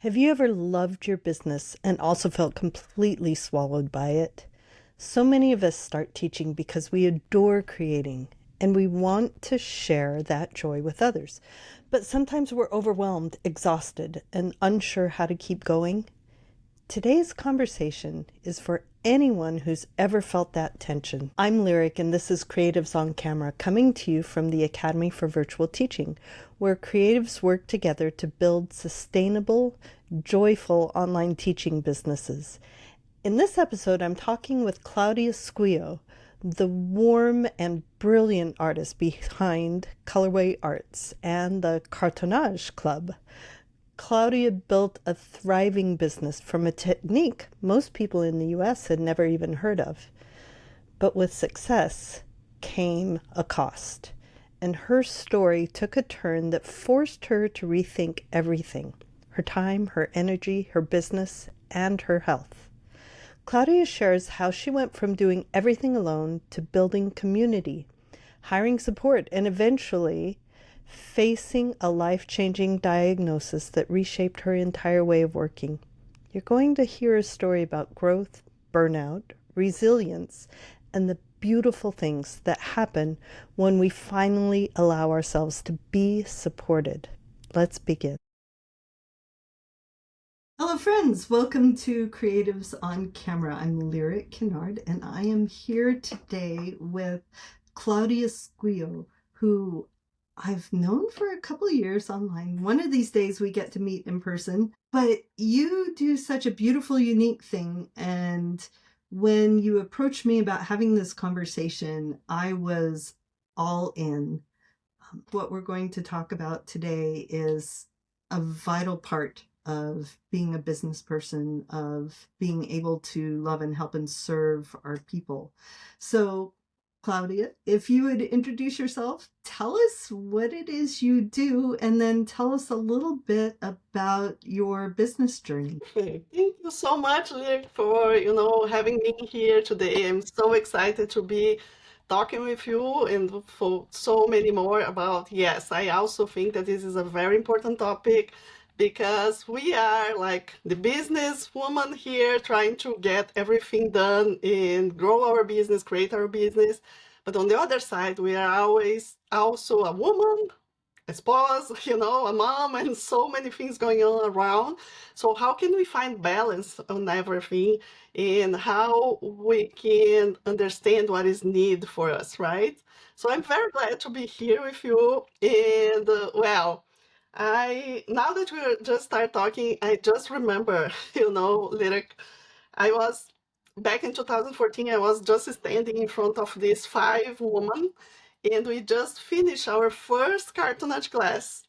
Have you ever loved your business and also felt completely swallowed by it? So many of us start teaching because we adore creating and we want to share that joy with others. But sometimes we're overwhelmed, exhausted, and unsure how to keep going. Today's conversation is for anyone who's ever felt that tension. I'm Lyric, and this is Creatives on Camera, coming to you from the Academy for Virtual Teaching, where creatives work together to build sustainable, joyful online teaching businesses. In this episode, I'm talking with Claudia Squio, the warm and brilliant artist behind Colorway Arts and the Cartonnage Club. Claudia built a thriving business from a technique most people in the US had never even heard of. But with success came a cost, and her story took a turn that forced her to rethink everything: her time, her energy, her business, and her health. Claudia shares how she went from doing everything alone to building community, hiring support, and eventually facing a life-changing diagnosis that reshaped her entire way of working. You're going to hear a story about growth, burnout, resilience, and the beautiful things that happen when we finally allow ourselves to be supported. Let's begin. Hello friends, welcome to Creatives on Camera. I'm Lyric Kinard, and I am here today with Claudia Squio, who I've known for a couple of years online. One of these days we get to meet in person, but you do such a beautiful, unique thing. And when you approached me about having this conversation, I was all in. What we're going to talk about today is a vital part of being a business person, of being able to love and help and serve our people. So Claudia, if you would introduce yourself, tell us what it is you do, and then tell us a little bit about your business journey. Thank you so much, Nick, for having me here today. I'm so excited to be talking with you and for so many more about. Yes, I also think that this is a very important topic because we are like the business woman here trying to get everything done and grow our business, create our business. But on the other side, we are always also a woman, a spouse, a mom, and so many things going on around. So how can we find balance on everything and how we can understand what is needed for us, right? So I'm very glad to be here with you. And I now that we just start talking, I just remember, lyric. I was back in 2014. I was just standing in front of these five women, and we just finished our first cartonnage class.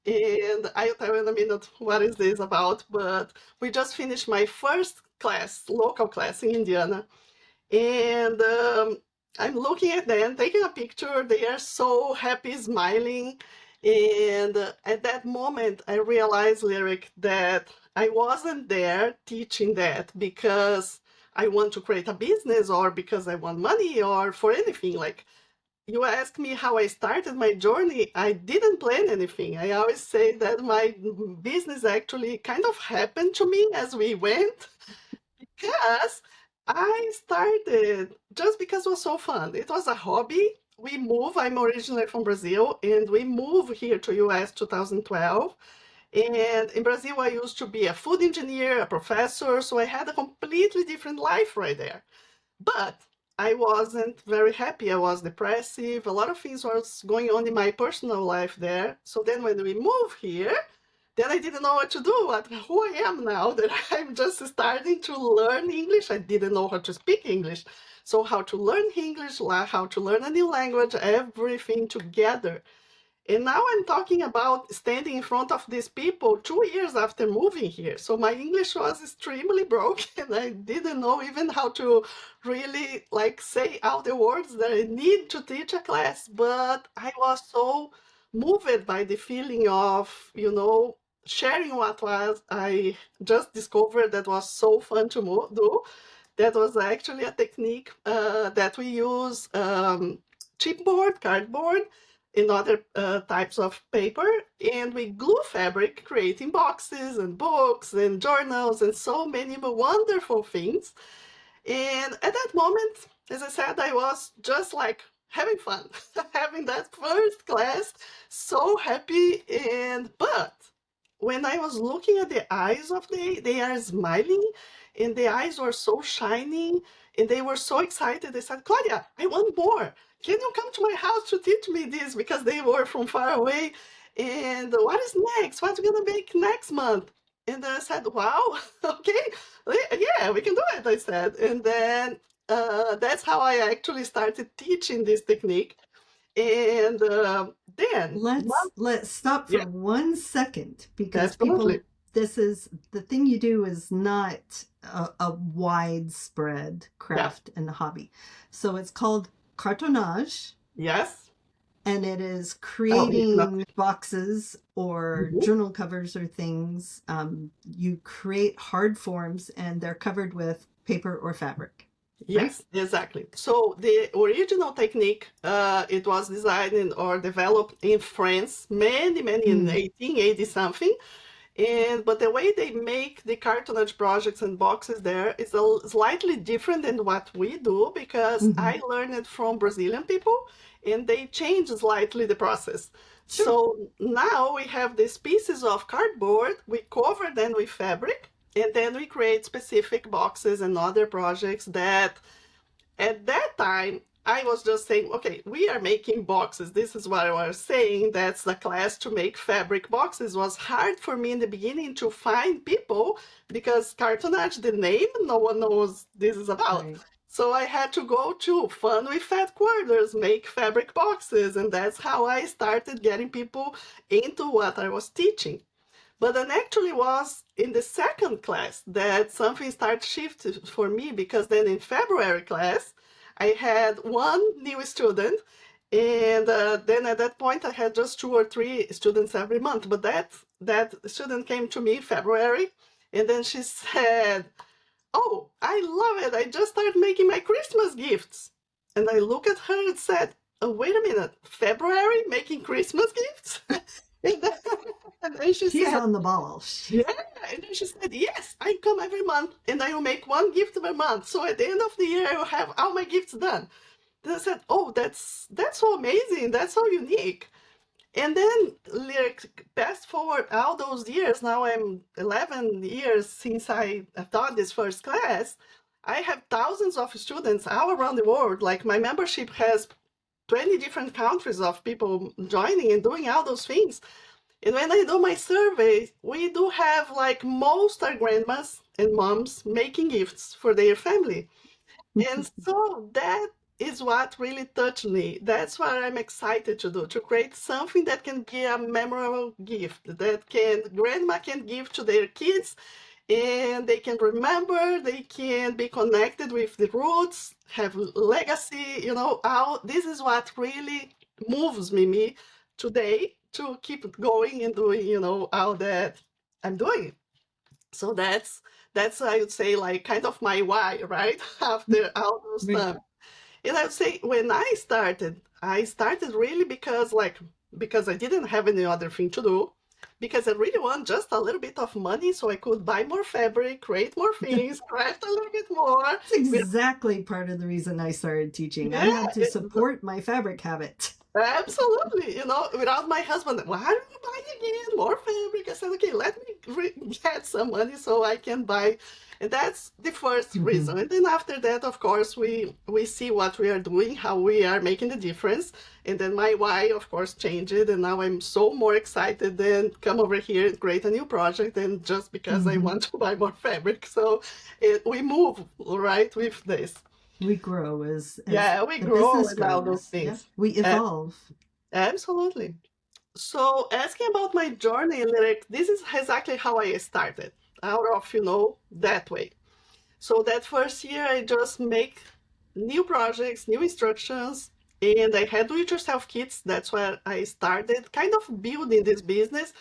And I'll tell you in a minute what is this about, but we just finished my first class, local class in Indiana. And I'm looking at them, taking a picture. They are so happy, smiling. And at that moment, I realized, Lyric, that I wasn't there teaching that because I want to create a business or because I want money or for anything. Like, you asked me how I started my journey. I didn't plan anything. I always say that my business actually kind of happened to me as we went. Yes, I started just because it was so fun. It was a hobby. I'm originally from Brazil, and we moved here to US 2012. And in Brazil, I used to be a food engineer, a professor, so I had a completely different life right there. But I wasn't very happy. I was depressive. A lot of things was going on in my personal life there. So then when we moved here, then I didn't know what to do, who I am now that I'm just starting to learn English. I didn't know how to speak English. So how to learn English, how to learn a new language, everything together. And now I'm talking about standing in front of these people 2 years after moving here. So my English was extremely broken. I didn't know even how to really like say out the words that I need to teach a class. But I was so moved by the feeling of, sharing what was I just discovered that was so fun to do. That was actually a technique that we use chipboard, cardboard, in other types of paper, and we glue fabric, creating boxes and books and journals and so many wonderful things. And at that moment, as I said, I was just like having fun, having that first class, so happy. But when I was looking at the eyes of they are smiling, and the eyes were so shining, and they were so excited. They said, Claudia, I want more. Can you come to my house to teach me this? Because they were from far away. And what is next? What's gonna make next month? And I said, wow, okay, yeah, we can do it, I said. And then that's how I actually started teaching this technique. And then, Let's stop for yeah, 1 second, because absolutely. this is the thing you do is not a widespread Yeah, craft and hobby. So it's called cartonnage, yes. and it is Oh, you cannot. creating boxes or Mhm. journal covers or things. You create hard forms, and they're covered with paper or fabric, right? Yes, exactly. So the original technique, it was designed or developed in France, many in Mm. 1880 something. But the way they make the cartonnage projects and boxes there is slightly different than what we do, because Hmm. I learned it from Brazilian people, and they change slightly the process. Sure. So now we have these pieces of cardboard, we cover them with fabric, and then we create specific boxes and other projects that at that time, I was just saying, okay, we are making boxes. This is what I was saying. That's the class to make fabric boxes. It was hard for me in the beginning to find people, because cartonnage, the name, no one knows this is about. Right. So I had to go to Fun with Fat Quarters, make fabric boxes. And that's how I started getting people into what I was teaching. But then actually was in the second class that something started shifting for me, because then in February class, I had one new student, and then at that point I had just 2 or 3 students every month. But that student came to me in February, and then she said, "Oh, I love it! I just started making my Christmas gifts." And I looked at her and said, "Oh, wait a minute, February making Christmas gifts?" and, then, and then she She's said, on the ball. yeah, and then she said, yes, I come every month and I will make one gift per month. So at the end of the year, I will have all my gifts done. Then I said, oh, that's so amazing. That's so unique. And then like, fast forward all those years, now I'm 11 years since I taught this first class. I have thousands of students all around the world. Like my membership has 20 different countries of people joining and doing all those things. And when I do my survey, we do have like most are grandmas and moms making gifts for their family. And so that is what really touched me. That's what I'm excited to do, to create something that can be a memorable gift that can grandma can give to their kids, and they can remember, they can be connected with the roots, have legacy, how this is what really moves me today to keep going and doing, all that I'm doing. So that's I would say like kind of my why, right? After all those Right. time. And I would say when I started really because I didn't have any other thing to do, because I really want just a little bit of money so I could buy more fabric, create more things, craft a little bit more. That's exactly part of the reason I started teaching. I Yeah, had to support my fabric habit. absolutely. Without my husband, why are you buying again more fabric? I said, okay, let me get some money so I can buy. And that's the first Hmm. reason. And then after that, of course, we see what we are doing, how we are making the difference. And then my why, of course, changed. And now I'm so more excited than come over here and create a new project than just because I Hmm. want to buy more fabric. So we move right with this. We grow as Yeah, we the grow business and all those grows. Yeah, things. we evolve. Absolutely. So asking about my journey, like this is exactly how I started, out of, that way. So that first year I just make new projects, new instructions, and I had do-it-yourself kits. That's where I started kind of building this business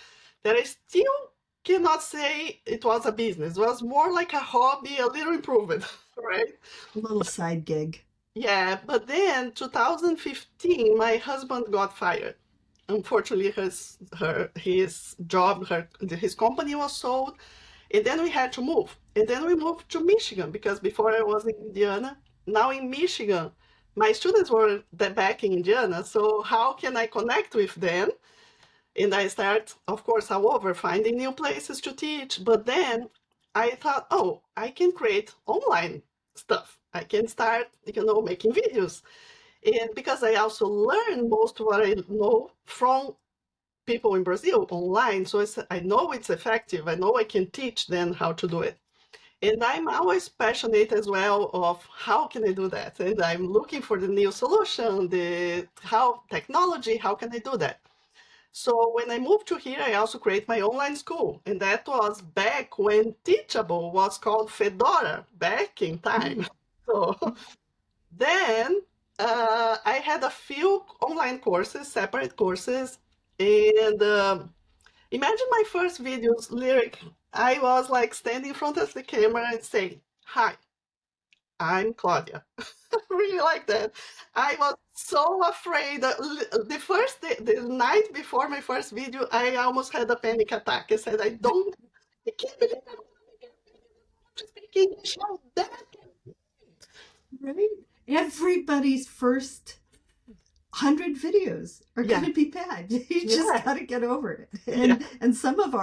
that I still cannot say it was a business. It was more like a hobby, a little improvement, right? A little side gig. Yeah, but then 2015, my husband got fired. Unfortunately, his job, his company was sold, and then we had to move. And then we moved to Michigan because before I was in Indiana. Now in Michigan, my students were back in Indiana. So how can I connect with them? And I start, of course, all over finding new places to teach. But then I thought, oh, I can create online stuff. I can start, making videos. And because I also learn most of what I know from people in Brazil online, so I know it's effective. I know I can teach them how to do it. And I'm always passionate as well of how can I do that? And I'm looking for the new solution, how can I do that? So when I moved to here, I also create my online school. And that was back when Teachable was called Fedora, back in time. So then I had a few online courses, separate courses. And imagine my first videos, Lyric. I was like standing in front of the camera and saying, "Hi, I'm Claudia." Really like that. I was so afraid. The first day, the night before my first video, I almost had a panic attack. I said, I can't believe I'm speaking English like that. Right? Everybody's first 100 videos are Yeah, going to be bad. You just yeah, got to get over it. yeah. And some of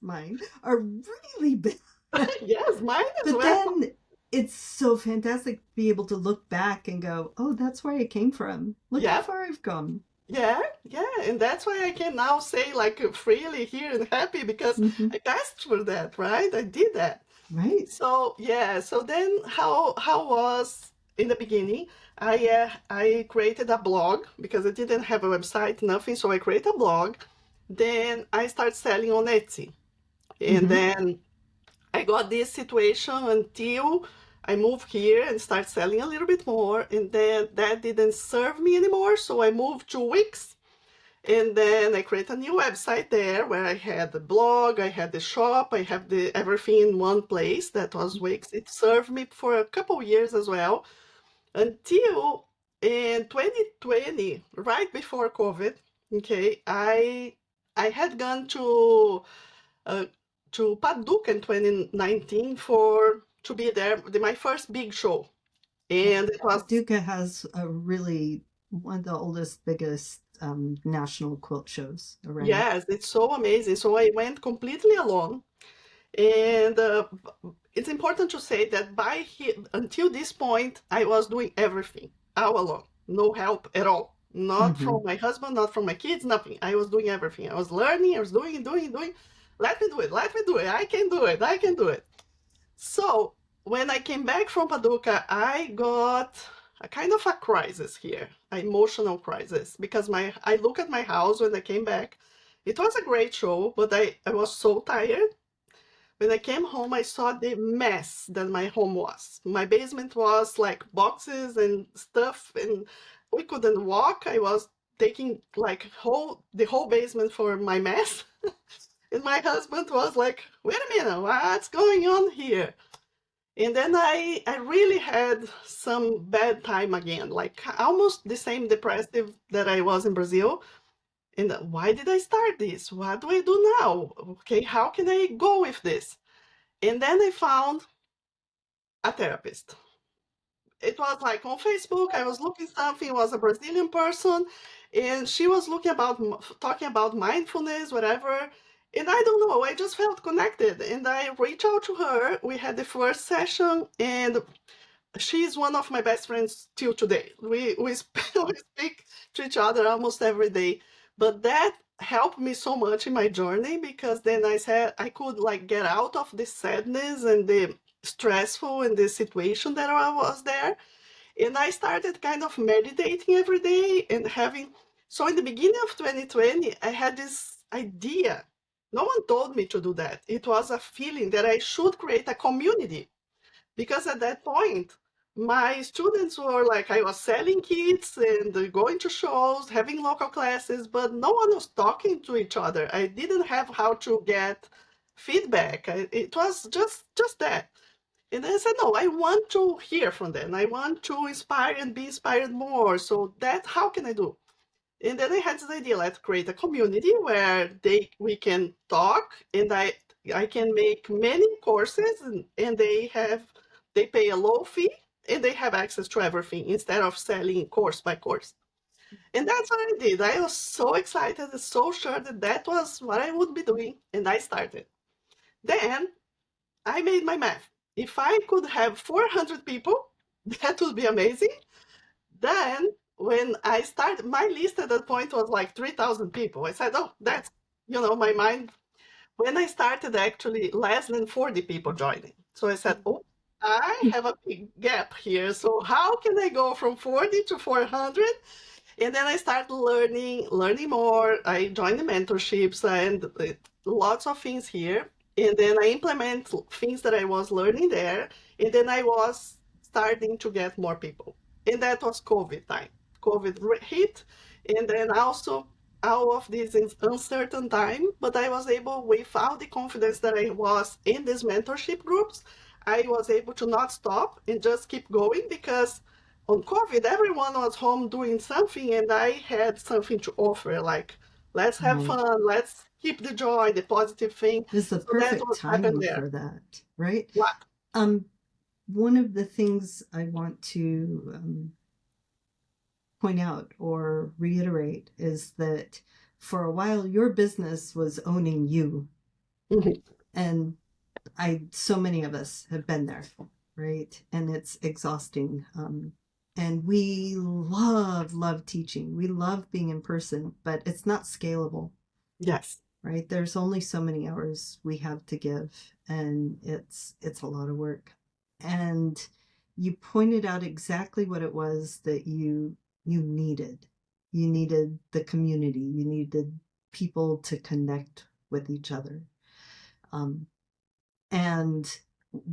mine, are really bad. Yes, mine as But well. then it's so fantastic to be able to look back and go, oh, that's where I came from. Look how Yeah, far I've come. yeah, yeah. And that's why I can now say like freely here and happy because Mm-hmm. I passed through that, right? I did that. Right. So yeah, so then how was in the beginning? I created a blog because I didn't have a website, nothing. So I created a blog. Then I started selling on Etsy, and Mm-hmm. then I got this situation until I moved here and started selling a little bit more, and then that didn't serve me anymore. So I moved to Wix, and then I created a new website there where I had the blog, I had the shop, I have the everything in one place. That was Wix. It served me for a couple years as well until in 2020, right before COVID. Okay, I had gone uh, to Paducah in 2019 for to be there, my first big show, Yeah. and it was. Paducah has a really one of the oldest, biggest national quilt shows around. Yes, it's so amazing. So I went completely alone. And it's important to say that until this point, I was doing everything all alone, no help at all. Not Mm-hmm. from my husband, not from my kids, nothing. I was doing everything. I was learning, I was doing. Let me do it, let me do it. I can do it, I can do it. So when I came back from Paducah, I got a kind of a crisis here, an emotional crisis, because I look at my house when I came back. It was a great show, but I was so tired. When I came home, I saw the mess that my home was. My basement was like boxes and stuff, and we couldn't walk. I was taking like the whole basement for my mess. And my husband was like, "Wait a minute, what's going on here?" And then I really had some bad time again, like almost the same depressive that I was in Brazil. And why did I start this? What do I do now? Okay, how can I go with this? And then I found a therapist. It was like on Facebook, I was looking something, it was a Brazilian person, and she was talking about mindfulness, whatever. And I don't know, I just felt connected. And I reached out to her. We had the first session, and she's one of my best friends till today. We speak to each other almost every day. But that helped me so much in my journey because then I said I could like get out of the sadness and the stressful and the situation that I was there. And I started kind of meditating every day and having. So in the beginning of 2020, I had this idea. No one told me to do that. It was a feeling that I should create a community because at that point my students were like I was selling kits and going to shows, having local classes, but no one was talking to each other. I didn't have how to get feedback. It was just that. And then I said, no, I want to hear from them. I want to inspire and be inspired more. So that, how can I do? And then I had this idea, let's create a community where we can talk, and I can make many courses, and they pay a low fee, and they have access to everything instead of selling course by course. And that's what I did. I was so excited and so sure that that was what I would be doing, and I started. Then I made my math. If I could have 400 people, that would be amazing. Then when I started, my list at that point was like 3,000 people. I said, oh, that's, my mind. When I started, actually, less than 40 people joining. So I said, oh, I have a big gap here. So how can I go from 40 to 400? And then I started learning more. I joined the mentorships and lots of things here. And then I implement things that I was learning there. And then I was starting to get more people. And that was COVID time. COVID hit. And then also all of this is uncertain time, but I was able, without the confidence that I was in these mentorship groups, I was able to not stop and just keep going because on COVID, everyone was home doing something, and I had something to offer, like, let's have Right. fun, let's keep the joy, the positive thing. It's the So that's perfect what happened time there. for that, right? What? One of the things I want to point out or reiterate is that for a while your business was owning you. Mhm. And so many of us have been there, right? And it's exhausting. And we love teaching. We love being in person, but it's not scalable, Yes. right? There's only so many hours we have to give, and it's a lot of work. And you pointed out exactly what it was that you needed. You needed the community. You needed people to connect with each other. And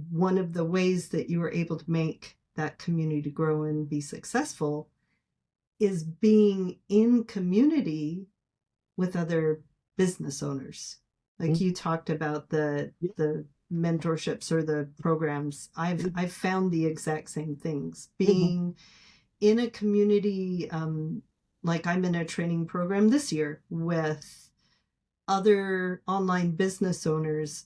one of the ways that you were able to make that community grow and be successful is being in community with other business owners. Like you talked about the mentorships or the programs. I've found the exact same things. Being in a community, like I'm in a training program this year with other online business owners,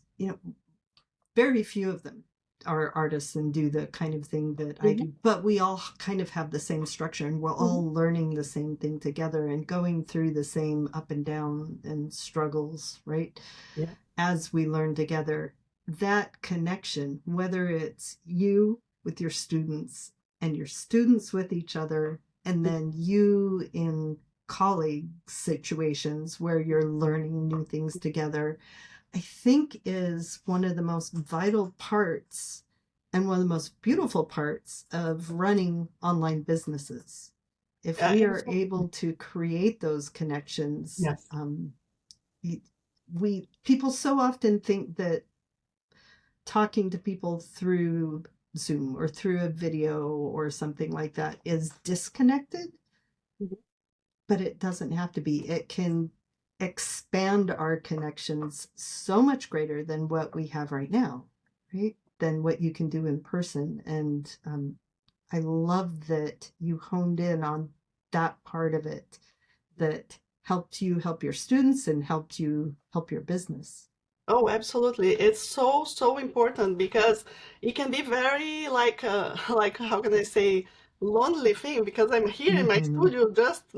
very few of them are artists and do the kind of thing that I do, but we all kind of have the same structure, and we're all learning the same thing together and going through the same up and down and struggles, right? Yeah. As we learn together, that connection, whether it's you with your students and your students with each other, and then you in colleague situations where you're learning new things together, I think is one of the most vital parts and one of the most beautiful parts of running online businesses. If we are able to create those connections, Yes. People so often think that talking to people through Zoom or through a video or something like that is disconnected, but it doesn't have to be. It can expand our connections so much greater than what we have right now, right? Than what you can do in person. And I love that you honed in on that part of it that helped you help your students and helped you help your business. Oh, absolutely. It's so important because it can be very like like how can I say, lonely thing because I'm here in my studio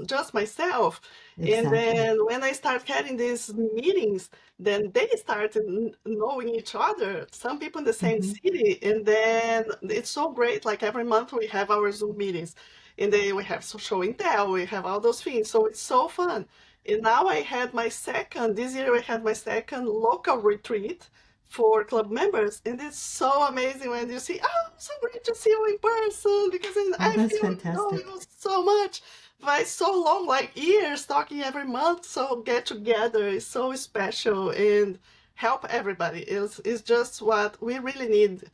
just myself. And Exactly. then when I start having these meetings, then they start knowing each other, some people in the same city, and then it's so great. Like every month we have our Zoom meetings, and then we have show and tell, we have all those things. So it's so fun. And now this year I had my second local retreat for club members. And it's so amazing when you see, oh, so great to see you in person because I that's feel fantastic. you so much. By so long, like years, talking every month. So get together is so special and help everybody. Is just what we really need,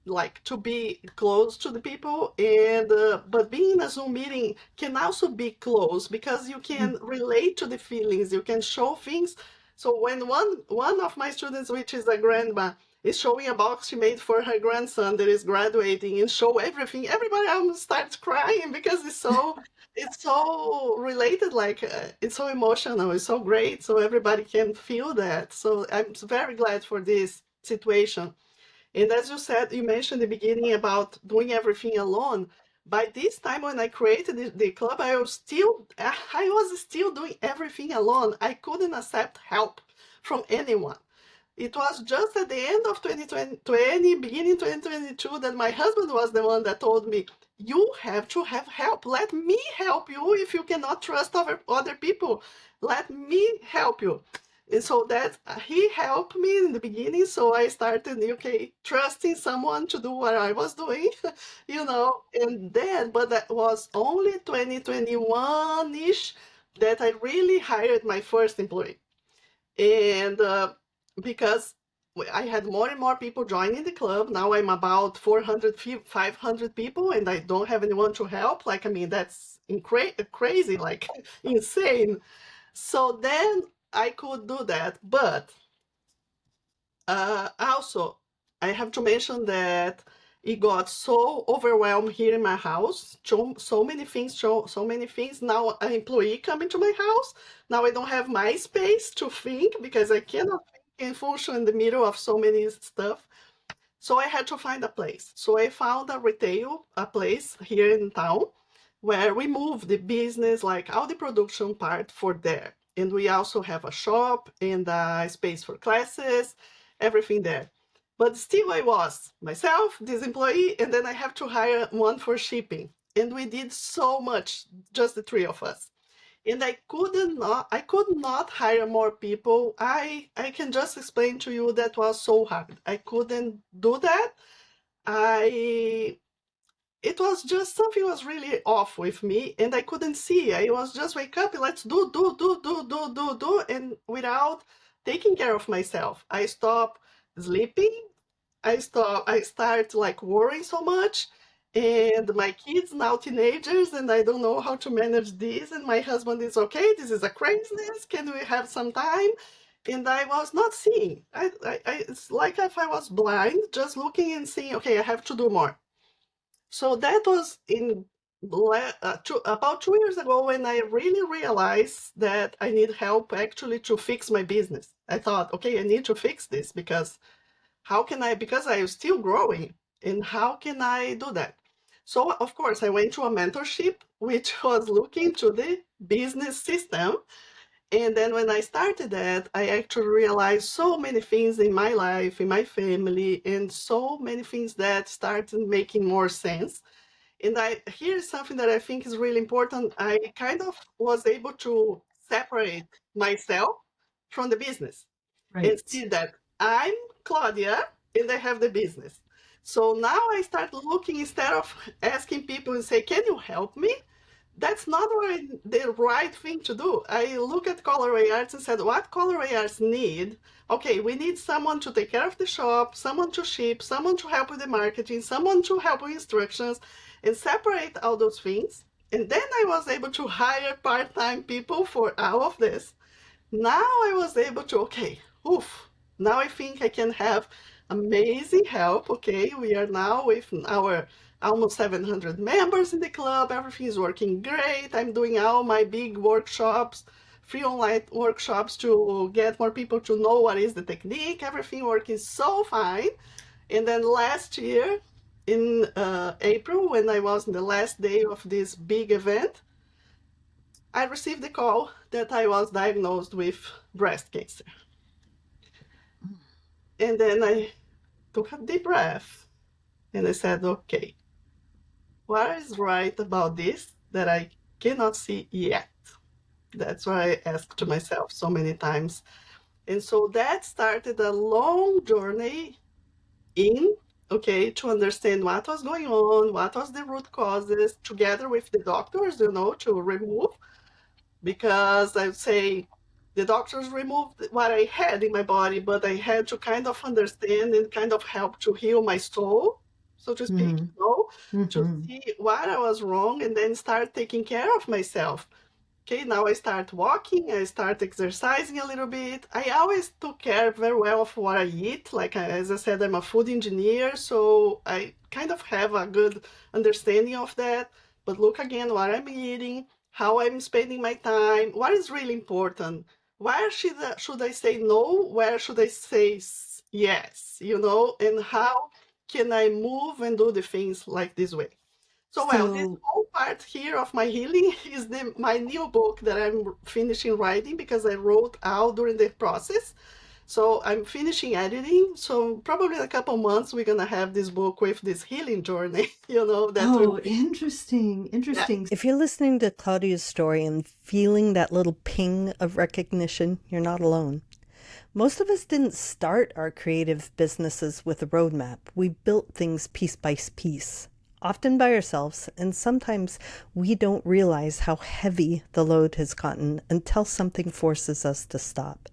like to be close to the people. And but being in a Zoom meeting can also be close because you can relate to the feelings, you can show things. So when one of my students, which is a grandma, is showing a box she made for her grandson that is graduating and show everything. Everybody almost starts crying because it's so related, like it's so emotional, it's so great, so everybody can feel that. So I'm very glad for this situation. And as you said, you mentioned in the beginning about doing everything alone. By this time, when I created the club, I was still doing everything alone. I couldn't accept help from anyone. It was just at the end of 2020, beginning 2022, that my husband was the one that told me, you have to have help. Let me help you if you cannot trust other people. Let me help you. And so that he helped me in the beginning. So I started, okay, trusting someone to do what I was doing, and then, but that was only 2021-ish that I really hired my first employee. And because I had more and more people joining the club. Now I'm about 400, 500 people, and I don't have anyone to help. Like, I mean, that's crazy, like insane. So then I could do that. But also, I have to mention that it got so overwhelmed here in my house. So many things, so many things. Now an employee coming to my house. Now I don't have my space to think because I cannot think and function in the middle of so many stuff. So I had to find a place. So I found a place here in town where we moved the business, like all the production part for there. And we also have a shop and a space for classes, everything there. But still I was myself, this employee, and then I have to hire one for shipping. And we did so much, just the three of us. And I could not hire more people. I can just explain to you that was so hard. I couldn't do that. I It was just something was really off with me and I couldn't see. I was just wake up and let's do, and without taking care of myself. I stopped sleeping. I start like worrying so much. And my kids now teenagers and I don't know how to manage this. And my husband is okay, this is a craziness. Can we have some time? And I was not seeing. It's like if I was blind, just looking and seeing, okay, I have to do more. So that was about 2 years ago when I really realized that I need help actually to fix my business. I thought, okay, I need to fix this because because I am still growing, and how can I do that? So, of course, I went to a mentorship, which was looking to the business system. And then when I started that, I actually realized so many things in my life, in my family, and so many things that started making more sense. And here's something that I think is really important. I kind of was able to separate myself from the business and Right. see that I'm Claudia and I have the business. So now I start looking, instead of asking people and say, can you help me? That's not the right thing to do. I look at colorway arts and said, what colorway arts need? Okay, we need someone to take care of the shop, someone to ship, someone to help with the marketing, someone to help with instructions, and separate all those things. And then I was able to hire part-time people for all of this. Now I was able to, okay, oof, now I think I can have amazing help. Okay, we are now with our almost 700 members in the club. Everything is working great. I'm doing all my big workshops, free online workshops to get more people to know what is the technique. Everything working so fine. And then last year in April, when I was in the last day of this big event, I received the call that I was diagnosed with breast cancer. And then I took a deep breath and I said, okay, what is right about this that I cannot see yet? That's what I asked to myself so many times. And so that started a long journey in, okay, to understand what was going on, what was the root causes, together with the doctors, to remove, because I would say the doctors removed what I had in my body, but I had to kind of understand and kind of help to heal my soul, so to speak, Mm-hmm. to Mm-hmm. see what I was wrong and then start taking care of myself. Okay, now I start walking, I start exercising a little bit. I always took care very well of what I eat. Like, as I said, I'm a food engineer, so I kind of have a good understanding of that. But look again what I'm eating, how I'm spending my time, what is really important. Where should I say no? Where should I say yes? And how can I move and do the things like this way? So, well, this So, whole part here of my healing is my new book that I'm finishing writing because I wrote out during the process. So I'm finishing editing. So probably in a couple months we're gonna have this book with this healing journey. That will oh, be, interesting, yeah. interesting. If you're listening to Claudia's story and feeling that little ping of recognition, you're not alone. Most of us didn't start our creative businesses with a roadmap. We built things piece by piece, often by ourselves, and sometimes we don't realize how heavy the load has gotten until something forces us to stop.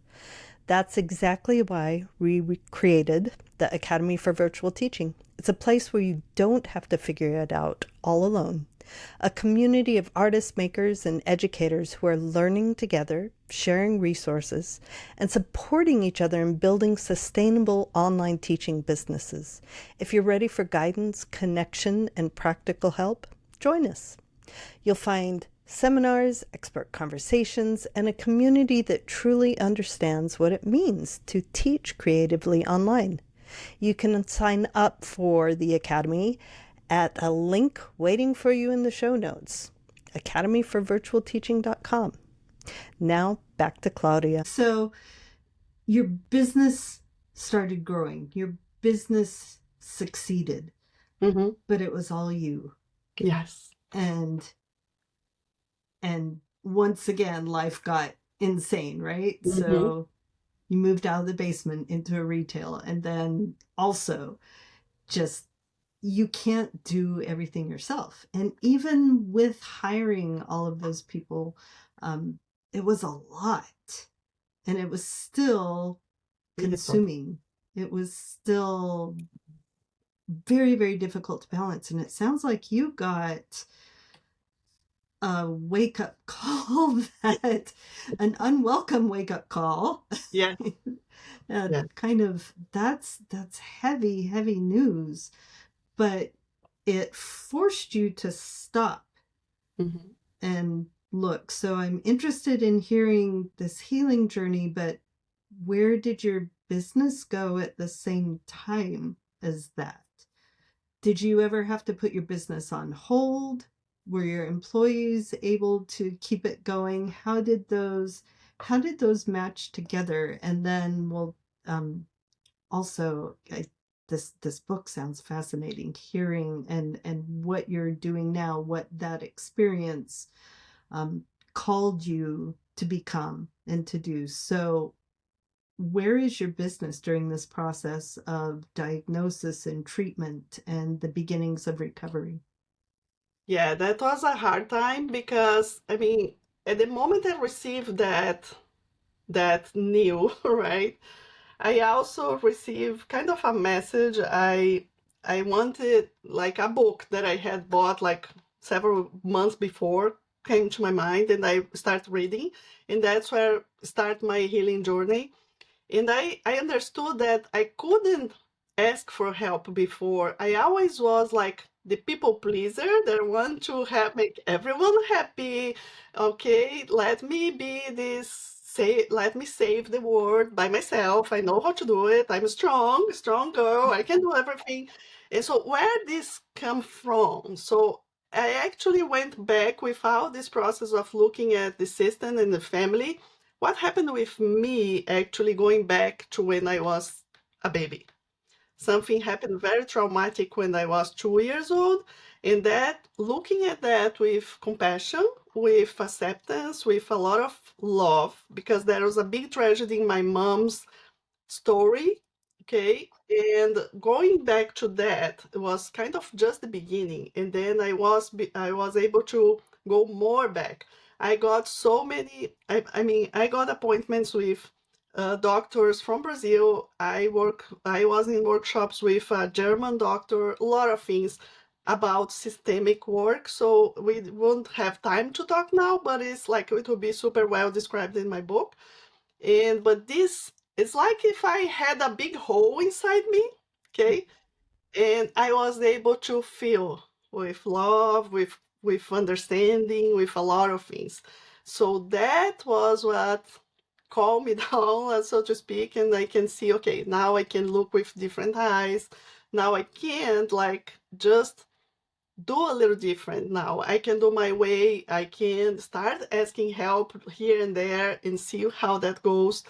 That's exactly why we created the Academy for Virtual Teaching. It's a place where you don't have to figure it out all alone. A community of artists, makers, and educators who are learning together, sharing resources, and supporting each other in building sustainable online teaching businesses. If you're ready for guidance, connection, and practical help, join us. You'll find seminars, expert conversations, and a community that truly understands what it means to teach creatively online. You can sign up for the Academy at a link waiting for you in the show notes, academyforvirtualteaching.com. Now back to Claudia. So your business started growing, your business succeeded, but it was all you. Yes. And once again, life got insane, right? So you moved out of the basement into a retail, and then also just you can't do everything yourself. And even with hiring all of those people, it was a lot, and it was still consuming. It was still very, very difficult to balance. And it sounds like you got a wake-up call, that an unwelcome wake-up call. Yeah. Kind of that's heavy news, but it forced you to stop and look. So I'm interested in hearing this healing journey, but where did your business go at the same time as that? Did you ever have to put your business on hold? Were your employees able to keep it going? How did those match together? And then also, this book sounds fascinating. Hearing and what you're doing now, what that experience called you to become and to do. So, where is your business during this process of diagnosis and treatment and the beginnings of recovery? Yeah, that was a hard time because I mean, at the moment I received that new, right? I also received kind of a message. I wanted like a book that I had bought like several months before came to my mind, and I started reading, and that's where start my healing journey. And I understood that I couldn't ask for help before. I always was like the people pleaser that want to have make everyone happy. Okay, let me be this, say, let me save the world by myself. I know how to do it. I'm strong girl. I can do everything. And so where this come from? So I actually went back without this process of looking at the system and the family. What happened with me actually going back to when I was a baby? Something happened very traumatic when I was 2 years old, and that looking at that with compassion, with acceptance, with a lot of love, because there was a big tragedy in my mom's story. Okay, and going back to that was kind of just the beginning, and then I was able to go more back. I got so many. I mean, I got appointments with doctors from Brazil. I was in workshops with a German doctor. A lot of things. about systemic work. So we won't have time to talk now, but it's like it will be super well described in my book. And but this it's like if I had a big hole inside me, okay, and I was able to feel with love, with understanding, with a lot of things. So that was what calmed me down, so to speak, and I can see, okay, now I can look with different eyes. Now I can't like just do a little different now. I can do my way. I can start asking help here and there and see how that goes.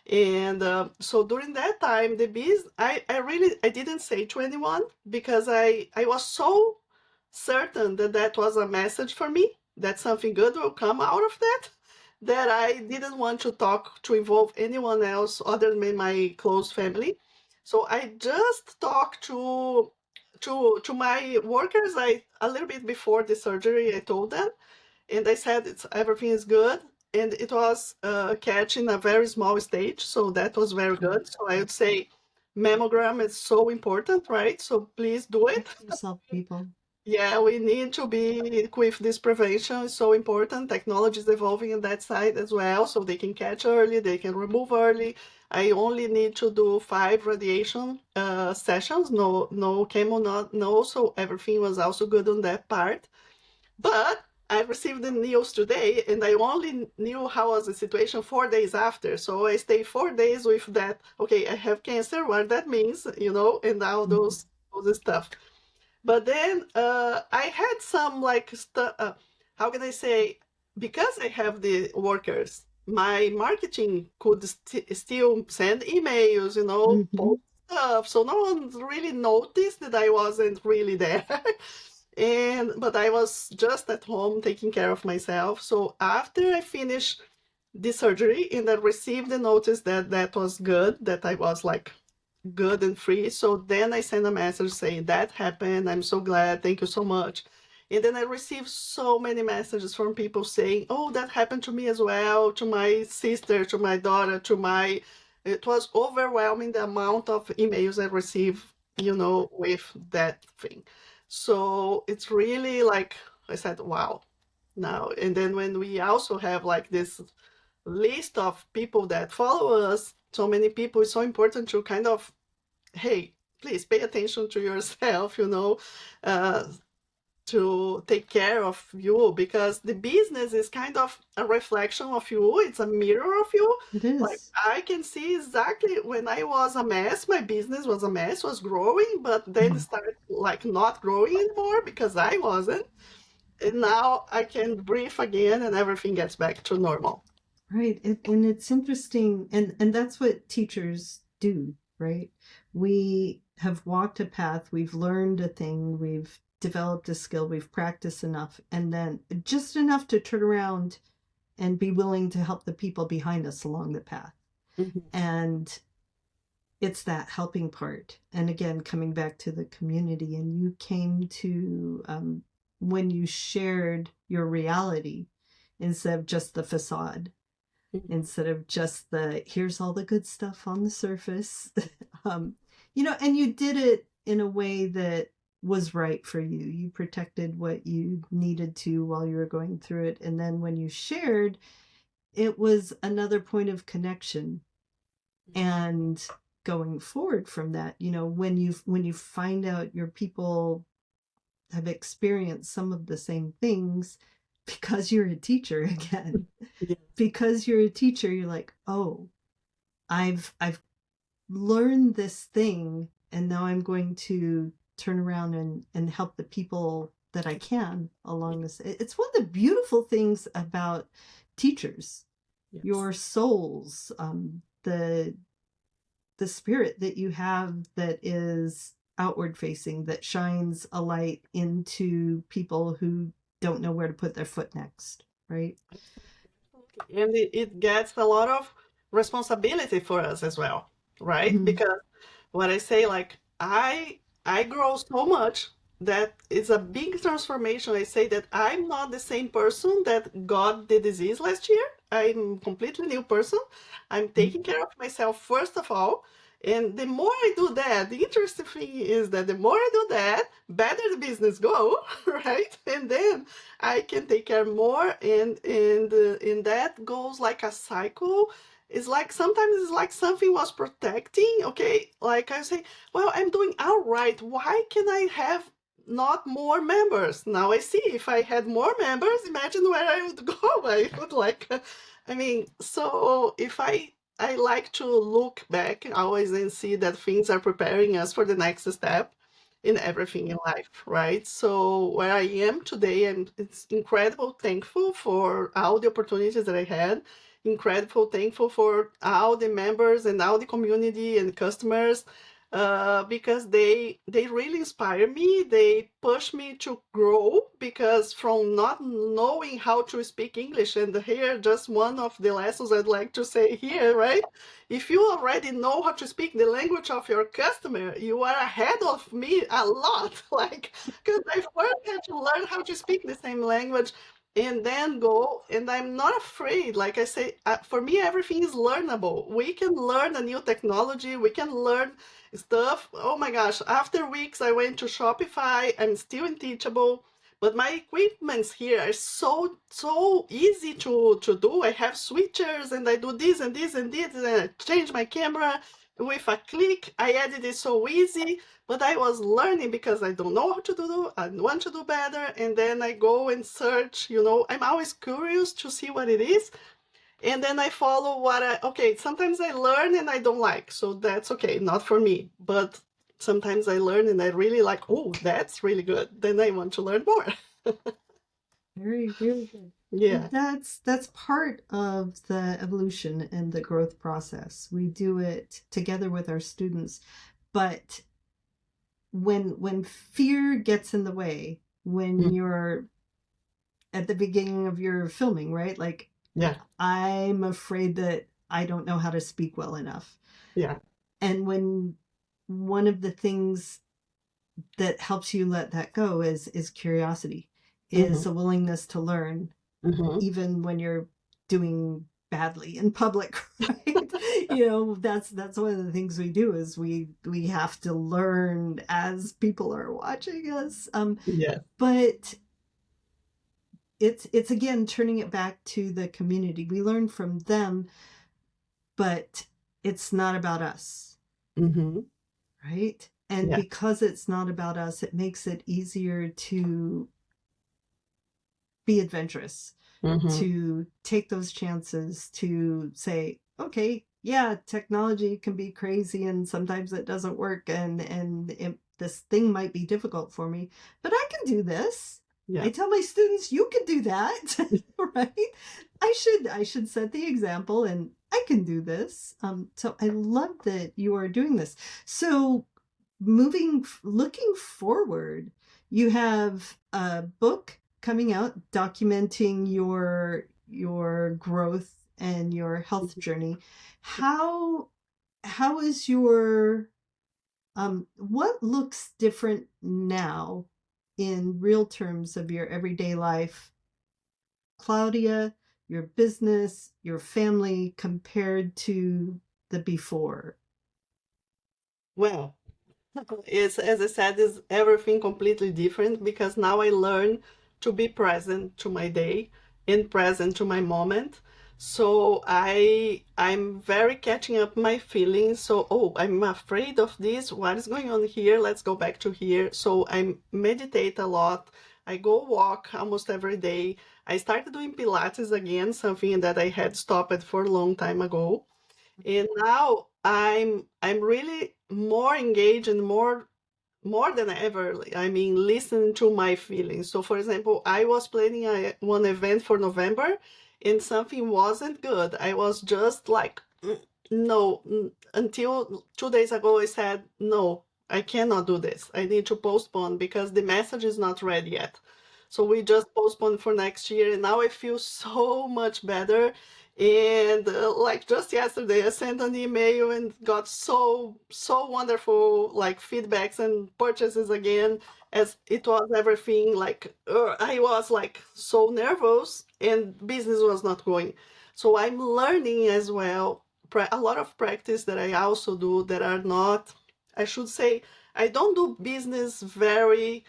And so during that time, the biz, I really, I didn't say to anyone because I was so certain that that was a message for me, that something good will come out of that, that I didn't want to talk to involve anyone else other than my close family. So I just talked to my workers. I a little bit before the surgery, I told them, and I said it's everything is good, and it was catch in a very small stage, so that was very good. So I would say mammogram is so important, right? So please do it. Check yourself, people. Yeah, we need to be with this prevention. It's so important. Technology is evolving on that side as well, so they can catch early, they can remove early. I only need to do 5 radiation sessions, no chemo, no, so everything was also good on that part. But I received the news today, and I only knew how was the situation 4 days after. So I stayed 4 days with that. Okay, I have cancer, what that means, and all those stuff. But then I had some like stuff. How can I say? Because I have the workers, my marketing could still send emails, Mm-hmm. post stuff. So no one really noticed that I wasn't really there. But I was just at home taking care of myself. So after I finished the surgery and I received the notice that that was good, that I was like good and free. So then I sent a message saying that happened. I'm so glad. Thank you so much. And then I received so many messages from people saying, oh, that happened to me as well, to my sister, to my daughter, it was overwhelming the amount of emails I received, with that thing. So it's really like I said, wow. Now, and then when we also have like this list of people that follow us, so many people, it's so important to kind of, hey, please pay attention to yourself, uh, to take care of you, because the business is kind of a reflection of you. It's a mirror of you. It Like is. I can see exactly when I was a mess, my business was a mess, was growing, but then it started like not growing anymore because I wasn't. And now I can breathe again and everything gets back to normal. Right. And it's interesting. And that's what teachers do, right? We have walked a path, we've learned a thing, we've developed a skill, we've practiced enough, and then just enough to turn around and be willing to help the people behind us along the path. Mhm. And it's that helping part. And again, coming back to the community, and you came to, when you shared your reality instead of just the facade, Mhm. instead of just the here's all the good stuff on the surface. um, and you did it in a way that was right for you. You protected what you needed to while you were going through it. And then when you shared, it was another point of connection. And going forward from that, when you find out your people have experienced some of the same things, because you're a teacher again, Yes. because you're a teacher, you're like, oh, I've learned this thing, and now I'm going to turn around and help the people that I can along this. It's one of the beautiful things about teachers, Yes. your souls, the spirit that you have that is outward facing, that shines a light into people who don't know where to put their foot next, right? And it gets a lot of responsibility for us as well, right? Mm-hmm. Because what I say, like I grow so much that it's a big transformation. I say that I'm not the same person that got the disease last year. I'm a completely new person. I'm taking care of myself first of all, And the more I do that, the interesting thing is that the more I do that, better the business go, right? And then I can take care more, and that goes like a cycle. It's like sometimes it's like something was protecting. Okay, like I say, well, I'm doing all right. Why can I have not more members? Now I see if I had more members, imagine where I would go. I would like, I mean, so if I like to look back always and see that things are preparing us for the next step in everything in life, right? So where I am today, and it's incredible thankful for all the opportunities that I had, incredible thankful for all the members and all the community and customers, because they really inspire me. They push me to grow, because from not knowing how to speak English, and here just one of the lessons I'd like to say here, right? If you already know how to speak the language of your customer, you are ahead of me a lot. Like, because I first had to learn how to speak the same language and then go, and I'm not afraid. Like I say, for me, everything is learnable. We can learn a new technology, we can learn stuff. Oh my gosh, after weeks I went to Shopify. I'm still in Teachable, but my equipments here are so easy to do. I have switchers, and I do this and this and this, and I change my camera with a click. I edit it so easy, but I was learning because I don't know how to do. I want to do better, and then I go and search. I'm always curious to see what it is, and then I follow okay, sometimes I learn and I don't like, so that's okay, not for me. But sometimes I learn and I really like, oh, that's really good. Then I want to learn more. Very, very good. Yeah. That's part of the evolution and the growth process. We do it together with our students, but when fear gets in the way, when Mm. you're at the beginning of your filming, right? Like, Yeah. I'm afraid that I don't know how to speak well enough. Yeah. And when one of the things that helps you let that go is curiosity, is Mm-hmm. a willingness to learn, Mm-hmm. even when you're doing badly in public, right? That's one of the things we do, is we have to learn as people are watching us. Yeah. But it's again turning it back to the community. We learn from them, but it's not about us, Mm-hmm. right? And Yeah. because it's not about us, it makes it easier to be adventurous, Mm-hmm. to take those chances, to say, okay, yeah, technology can be crazy and sometimes it doesn't work, and this thing might be difficult for me, but I can do this. Yeah. I tell my students, you can do that, right? I should set the example, and I can do this. So I love that you are doing this. So looking forward, you have a book coming out documenting your growth and your health journey. How is your what looks different now in real terms of your everyday life, Claudia, your business, your family, compared to the before? Well, it's, as I said, is everything completely different, because now I learn to be present to my day and present to my moment. So I'm very catching up my feelings. So, oh, I'm afraid of this. What is going on here? Let's go back to here. So I meditate a lot. I go walk almost every day. I started doing Pilates again, something that I had stopped for a long time ago. And now I'm really more engaged and more than ever. I mean, listening to my feelings. So, for example, I was planning one event for November, and something wasn't good. I was just like, no. Until 2 days ago, I said, no, I cannot do this. I need to postpone because the message is not ready yet. So we just postponed for next year, and now I feel so much better. And like just yesterday, I sent an email and got so wonderful like feedbacks and purchases again, as it was everything like I was like so nervous and business was not going. So I'm learning as well a lot of practice that I also do that are not, I should say, I don't do business very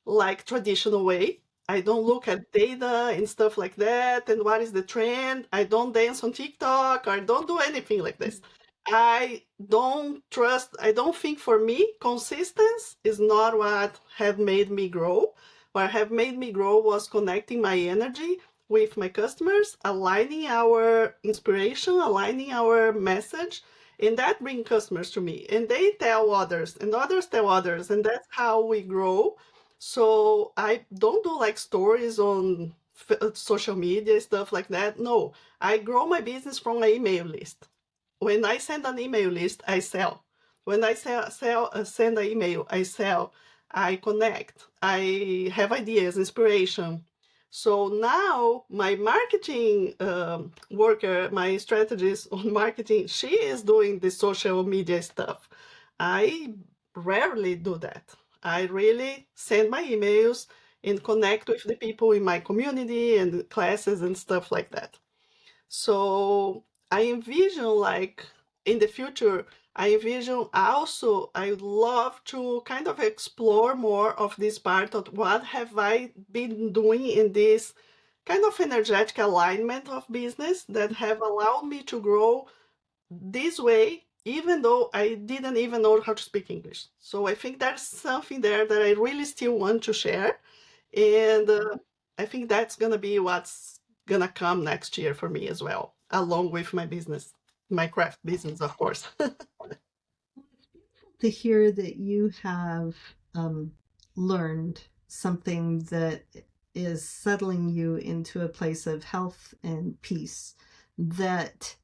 like traditional way. I don't look at data and stuff like that and what is the trend. I don't dance on TikTok. I don't do anything like this. I don't think for me, consistency is not what have made me grow. What have made me grow was connecting my energy with my customers, aligning our inspiration, aligning our message, and that bring customers to me. And they tell others, and others tell others, and that's how we grow. So I don't do like stories on social media, stuff like that. No, I grow my business from an email list. When I send an email list, I sell. When I send an email, I sell. I connect. I have ideas, inspiration. So now my marketing worker, my strategist on marketing, she is doing the social media stuff. I rarely do that. I really send my emails and connect with the people in my community and classes and stuff like that. So I envision like in the future, I envision also I would love to kind of explore more of this part of what have I been doing in this kind of energetic alignment of business that have allowed me to grow this way, even though I didn't even know how to speak English. So I think there's something there that I really still want to share. And I think that's going to be what's going to come next year for me as well, along with my business, my craft business, of course. To hear that you have learned something that is settling you into a place of health and peace that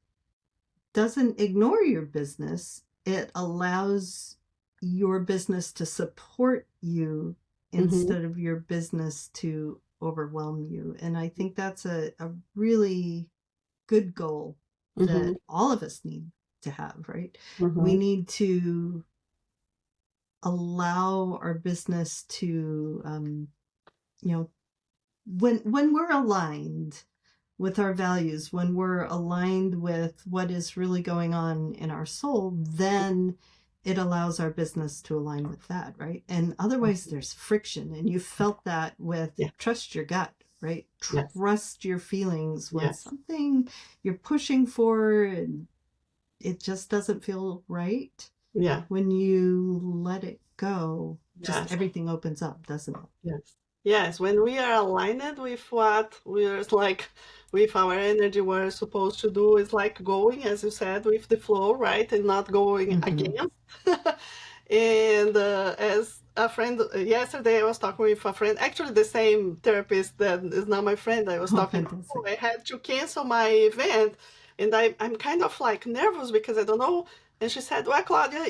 doesn't ignore your business. It allows your business to support you instead of your business to overwhelm you. And I think that's a really good goal that all of us need to have, right? We need to allow our business to, when we're aligned with our values, when we're aligned with what is really going on in our soul, then it allows our business to align with that, right? And otherwise there's friction, and you felt that with trust your gut, right? Trust your feelings when something you're pushing for and it just doesn't feel right. Yeah. When you let it go, just everything opens up, doesn't it? Yes. Yes, when we are aligned with what we're like, with our energy, we're supposed to do is like going, as you said, with the flow, right? And not going against. And as a friend, yesterday I was talking with a friend, actually the same therapist that is now my friend. I was talking, I had to cancel my event, and I'm kind of like nervous because I don't know. And she said, well, Claudia,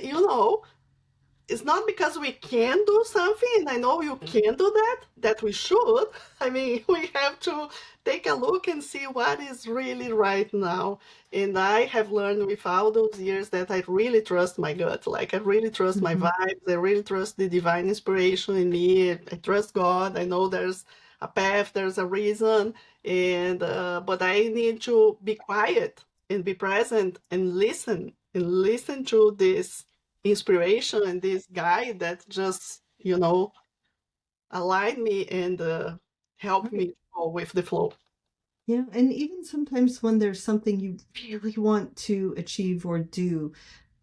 it's not because we can do something, and I know you can do that we should. I mean, we have to take a look and see what is really right now. And I have learned with all those years that I really trust my gut. Like, I really trust my vibes. I really trust the divine inspiration in me. I trust God. I know there's a path, there's a reason. And, but I need to be quiet and be present and listen to this inspiration and this guy that just align me and help me go with the flow. Yeah, and even sometimes when there's something you really want to achieve or do,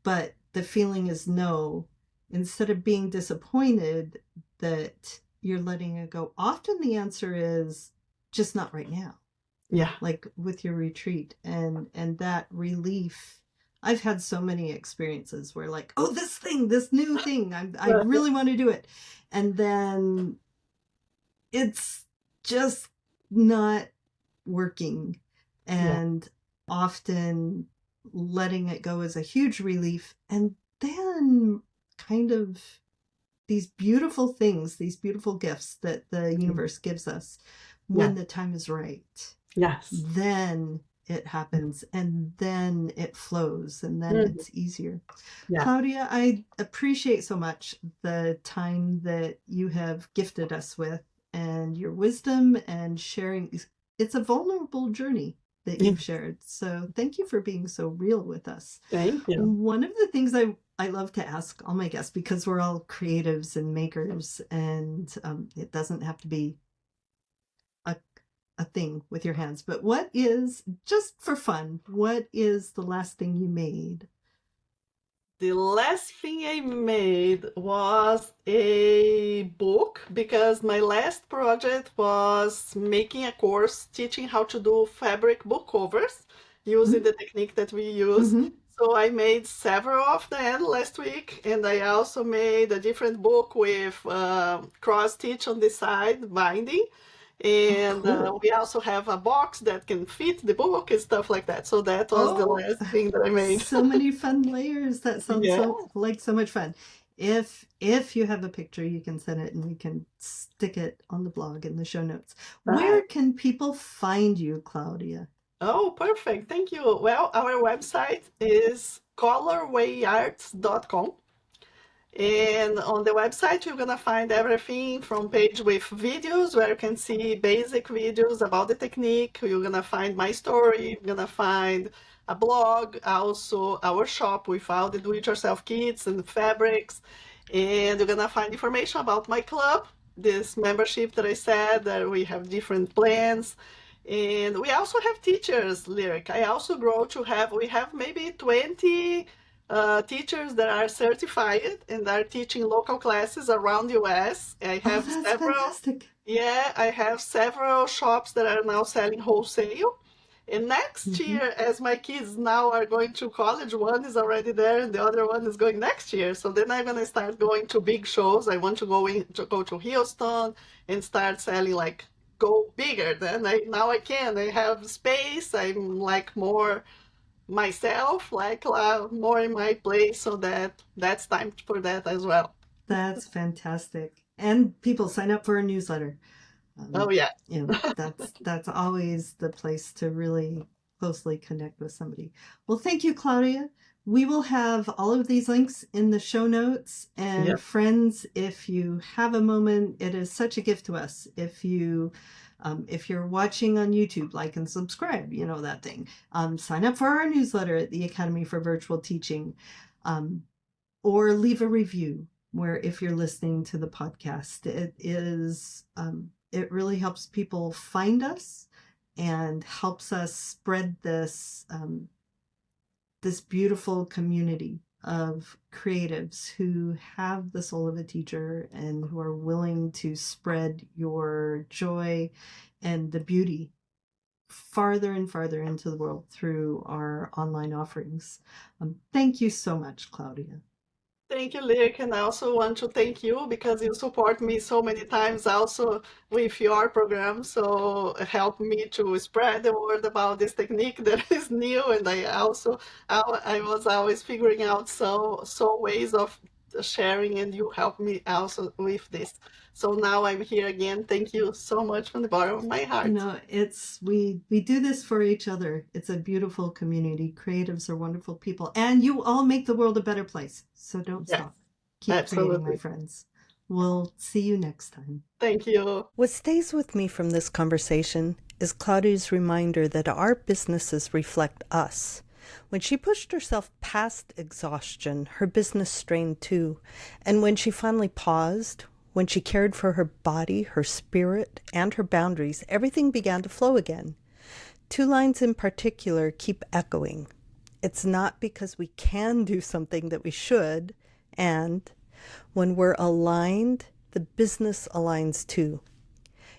but the feeling is no, instead of being disappointed that you're letting it go, often the answer is just not right now. Yeah. Like with your retreat and that relief. I've had so many experiences where like, oh, this new thing, I really want to do it. And then it's just not working. And often letting it go is a huge relief. And then kind of these beautiful things, these beautiful gifts that the universe gives us when the time is right. Yes. Then it happens, and then it flows, and then it's easier. Claudia, I appreciate so much the time that you have gifted us with and your wisdom and sharing. It's a vulnerable journey. that you've shared. So thank you for being so real with us. Thank you. One of the things I love to ask all my guests, because we're all creatives and makers, and it doesn't have to be a thing with your hands, but what is, just for fun, what is the last thing you made? The last thing I made was a book, because my last project was making a course teaching how to do fabric book covers using the technique that we use. Mhm. So I made several of them last week, and I also made a different book with cross stitch on the side binding. And Cool. we also have a box that can fit the book and stuff like that. So that was the Oh, last thing that I made. so many fun layers. That sounds Yeah. so like so much fun. If you have a picture, you can send it and we can stick it on the blog in the show notes. Where can people find you, Claudia? Oh, perfect. Thank you. Well, our website is colorwayarts.com. And on the website, you're gonna find everything from page with videos where you can see basic videos about the technique. You're gonna find my story. You're gonna find a blog, also our shop with all the do-it-yourself kits and fabrics. And you're gonna find information about my club, this membership that I said, that we have different plans. And we also have teachers, Lyric. I also grow to have, we have maybe 20 teachers that are certified and are teaching local classes around the US. I have that's several, fantastic. yeah, I have several shops that are now selling wholesale. And next year, as my kids now are going to college, one is already there and the other one is going next year. So then I'm gonna start going to big shows. I want to go to Houston and start selling, like, go bigger. Then now I can. I have space. I'm like more myself, like more in my place, so that's time for that as well. That's fantastic. And people sign up for a newsletter. Oh yeah. That's always the place to really closely connect with somebody. Well, thank you, Claudia. We will have all of these links in the show notes. And Yeah. friends, if you have a moment, it is such a gift to us. If you're watching on YouTube, like and subscribe, you know that thing. Sign up for our newsletter at the Academy for Virtual Teaching, or leave a review where, if you're listening to the podcast, it really helps people find us and helps us spread this beautiful community of creatives who have the soul of a teacher and who are willing to spread your joy and the beauty farther and farther into the world through our online offerings. Thank you so much, Claudia. Thank you, Lyric, and I also want to thank you because you support me so many times also with your program. So help me to spread the word about this technique that is new. And I was always figuring out so ways of sharing, and you help me also with this. So now I'm here again. Thank you so much from the bottom of my heart. We do this for each other. It's a beautiful community. Creatives are wonderful people, and you all make the world a better place. So don't stop. Keep creating, my friends. We'll see you next time. Thank you. What stays with me from this conversation is Claudia's reminder that our businesses reflect us. When she pushed herself past exhaustion, her business strained too. And when she finally paused, when she cared for her body, her spirit, and her boundaries, everything began to flow again. 2 lines in particular keep echoing. It's not because we can do something that we should, and when we're aligned, the business aligns too.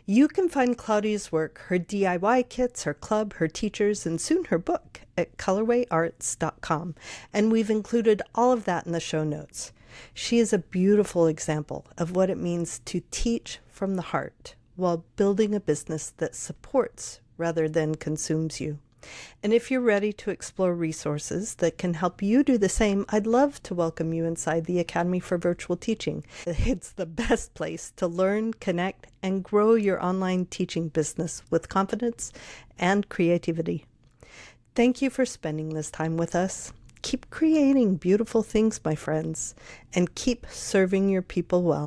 You can find Claudia's work, her DIY kits, her club, her teachers, and soon her book at colorwayarts.com. And we've included all of that in the show notes. She is a beautiful example of what it means to teach from the heart while building a business that supports rather than consumes you. And if you're ready to explore resources that can help you do the same, I'd love to welcome you inside the Academy for Virtual Teaching. It's the best place to learn, connect, and grow your online teaching business with confidence and creativity. Thank you for spending this time with us. Keep creating beautiful things, my friends, and keep serving your people well.